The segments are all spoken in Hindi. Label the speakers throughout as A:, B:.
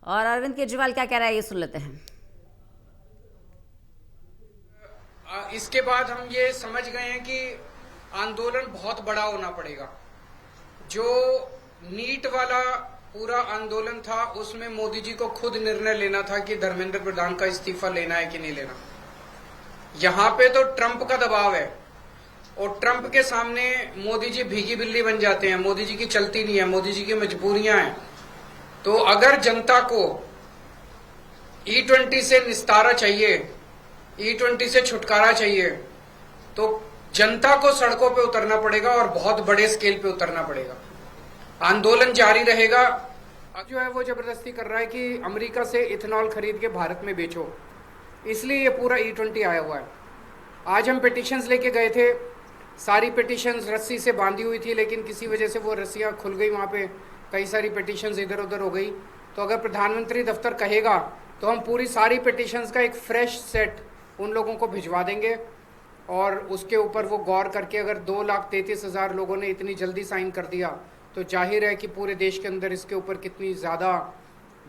A: और अरविंद केजरीवाल क्या कह रहा है ये सुन लेते हैं।
B: इसके बाद हम ये समझ गए हैं कि आंदोलन बहुत बड़ा होना पड़ेगा। जो नीट वाला पूरा आंदोलन था उसमें मोदी जी को खुद निर्णय लेना था कि धर्मेंद्र प्रधान का इस्तीफा लेना है कि नहीं लेना। यहां पे तो ट्रंप का दबाव है और ट्रंप के सामने मोदी जी भीगी बिल्ली बन जाते हैं। मोदी जी की चलती नहीं है, मोदी जी की मजबूरियां हैं। तो अगर जनता को E20 से निस्तारा चाहिए, E20 से छुटकारा चाहिए, तो जनता को सड़कों पे उतरना पड़ेगा और बहुत बड़े स्केल पे उतरना पड़ेगा। आंदोलन जारी रहेगा। अब जो है वो जबरदस्ती कर रहा है कि अमेरिका से इथेनॉल खरीद के भारत में बेचो, इसलिए ये पूरा E20 आया हुआ है। आज हम पिटिशंस लेके गए थे, सारी पिटिशंस रस्सी से बांधी हुई थी, लेकिन किसी वजह से वो रस्सियाँ खुल गई, वहाँ पे कई सारी पिटिशंस इधर उधर हो गई। तो अगर प्रधानमंत्री दफ्तर कहेगा तो हम पूरी सारी पिटिशंस का एक फ्रेश सेट उन लोगों को भिजवा देंगे और उसके ऊपर वो गौर करके अगर 2,33,000 लोगों ने इतनी जल्दी साइन कर दिया तो जाहिर है कि पूरे देश के अंदर इसके ऊपर कितनी ज़्यादा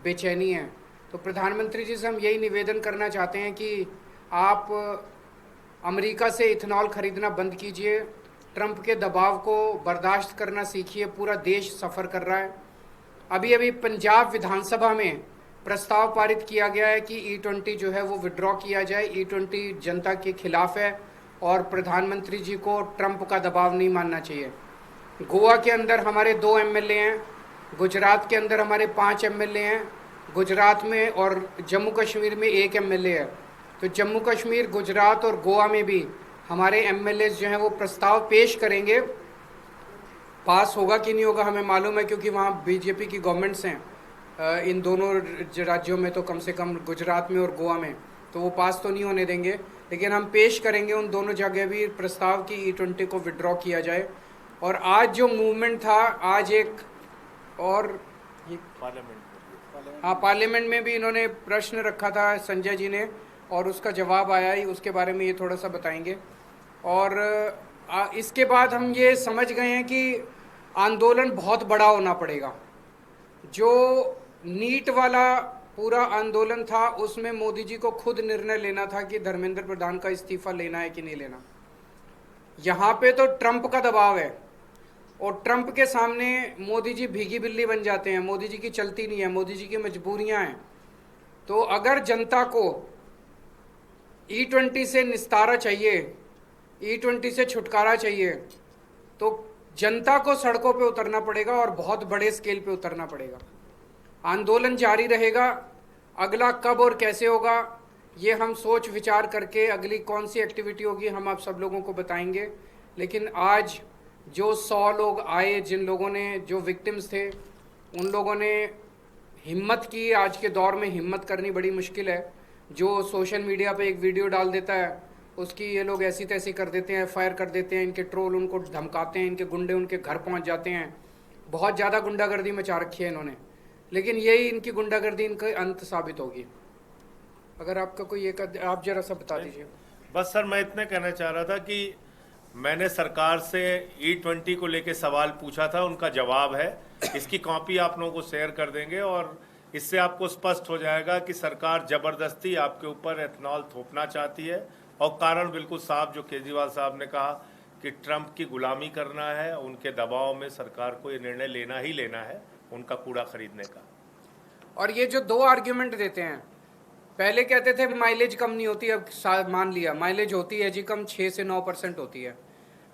B: बेचैनी है। तो प्रधानमंत्री जी से हम यही निवेदन करना चाहते हैं कि आप अमेरिका से इथेनॉल खरीदना बंद कीजिए, ट्रंप के दबाव को बर्दाश्त करना सीखिए। पूरा देश सफ़र कर रहा है। अभी अभी पंजाब विधानसभा में प्रस्ताव पारित किया गया है कि E20 जो है वो विड्रॉ किया जाए। E20 जनता के खिलाफ है और प्रधानमंत्री जी को ट्रंप का दबाव नहीं मानना चाहिए। गोवा के अंदर हमारे 2 MLA हैं, गुजरात के अंदर हमारे 5 MLA हैं, गुजरात में और जम्मू कश्मीर में 1 MLA है। तो जम्मू कश्मीर, गुजरात और गोवा में भी हमारे MLAs जो हैं वो प्रस्ताव पेश करेंगे। पास होगा कि नहीं होगा हमें मालूम है, क्योंकि वहाँ बीजेपी की गवर्नमेंट्स हैं इन दोनों राज्यों में, तो कम से कम गुजरात में और गोवा में, तो वो पास तो नहीं होने देंगे। लेकिन हम पेश करेंगे उन दोनों जगह भी प्रस्ताव की E20 को विड्रॉ किया जाए। और आज जो मूवमेंट था, आज एक और पार्लियामेंट में भी इन्होंने प्रश्न रखा था संजय जी ने, और उसका जवाब आया ही, उसके बारे में ये थोड़ा सा बताएंगे। और इसके बाद हम ये समझ गए हैं कि आंदोलन बहुत बड़ा होना पड़ेगा। जो नीट वाला पूरा आंदोलन था उसमें मोदी जी को खुद निर्णय लेना था कि धर्मेंद्र प्रधान का इस्तीफा लेना है कि नहीं लेना। यहाँ पे तो ट्रंप का दबाव है और ट्रंप के सामने मोदी जी भीगी बिल्ली बन जाते हैं। मोदी जी की चलती नहीं है, मोदी जी की मजबूरियां हैं। तो अगर जनता को E20 से निस्तारा चाहिए, E20 से छुटकारा चाहिए, तो जनता को सड़कों पे उतरना पड़ेगा और बहुत बड़े स्केल पे उतरना पड़ेगा। आंदोलन जारी रहेगा। अगला कब और कैसे होगा ये हम सोच विचार करके अगली कौन सी एक्टिविटी होगी हम आप सब लोगों को बताएंगे। लेकिन आज जो 100 लोग आए, जिन लोगों ने, जो विक्टिम्स थे, उन लोगों ने हिम्मत की। आज के दौर में हिम्मत करनी बड़ी मुश्किल है। जो सोशल मीडिया पे एक वीडियो डाल देता है उसकी ये लोग ऐसी तैसी कर देते हैं, फायर कर देते हैं, इनके ट्रोल उनको धमकाते हैं, इनके गुंडे उनके घर पहुंच जाते हैं। बहुत ज़्यादा गुंडागर्दी मचा रखी है इन्होंने, लेकिन यही इनकी गुंडागर्दी इनका अंत साबित होगी। अगर आपका कोई एक आप जरा सा बता दीजिए।
C: बस सर, मैं इतने कहना चाह रहा था कि मैंने सरकार से E20 को लेके सवाल पूछा था, उनका जवाब है। इसकी कॉपी आप लोगों को शेयर कर देंगे और इससे आपको स्पष्ट हो जाएगा कि सरकार जबरदस्ती आपके ऊपर एथेनॉल थोपना चाहती है और कारण बिल्कुल साफ, जो केजरीवाल साहब ने कहा कि ट्रंप की गुलामी करना है। उनके दबाव में सरकार को ये निर्णय लेना ही लेना है उनका कूड़ा खरीदने का।
B: और ये जो 2 आर्ग्यूमेंट देते हैं, पहले कहते थे माइलेज कम नहीं होती, अब मान लिया माइलेज होती है जी कम, 6 से 9% होती है।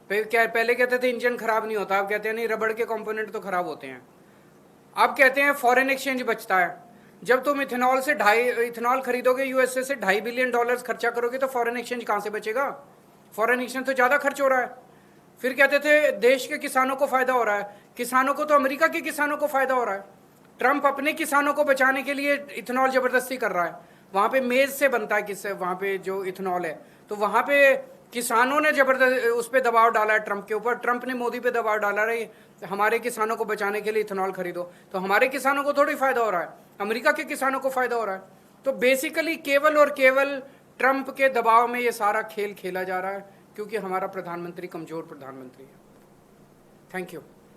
B: पहले कहते थे इंजन खराब नहीं होता, अब कहते हैं नहीं, रबड़ के कंपोनेंट तो खराब होते हैं। अब कहते हैं फॉरेन एक्सचेंज बचता है। जब तुम इथेनॉल खरीदोगे यूएसए से, $2.5 बिलियन खर्चा करोगे, तो फॉरेन एक्सचेंज कहाँ से बचेगा? फॉरेन एक्सचेंज तो ज़्यादा खर्च हो रहा है। फिर कहते थे देश के किसानों को फायदा हो रहा है। किसानों को तो अमेरिका के किसानों को फायदा हो रहा है। ट्रंप अपने किसानों को बचाने के लिए इथेनॉल जबरदस्ती कर रहा है। वहाँ पे मेज से बनता है, किससे, वहाँ पे जो इथेनॉल है, तो वहाँ पे किसानों ने जबरदस्त उस पर दबाव डाला है ट्रंप के ऊपर। ट्रंप ने मोदी पे दबाव डाला रही, हमारे किसानों को बचाने के लिए इथेनॉल खरीदो। तो हमारे किसानों को थोड़ी फायदा हो रहा है, अमेरिका के किसानों को फायदा हो रहा है। तो बेसिकली केवल और केवल ट्रंप के दबाव में ये सारा खेल खेला जा रहा है, क्योंकि हमारा प्रधानमंत्री कमजोर प्रधानमंत्री है। Thank you.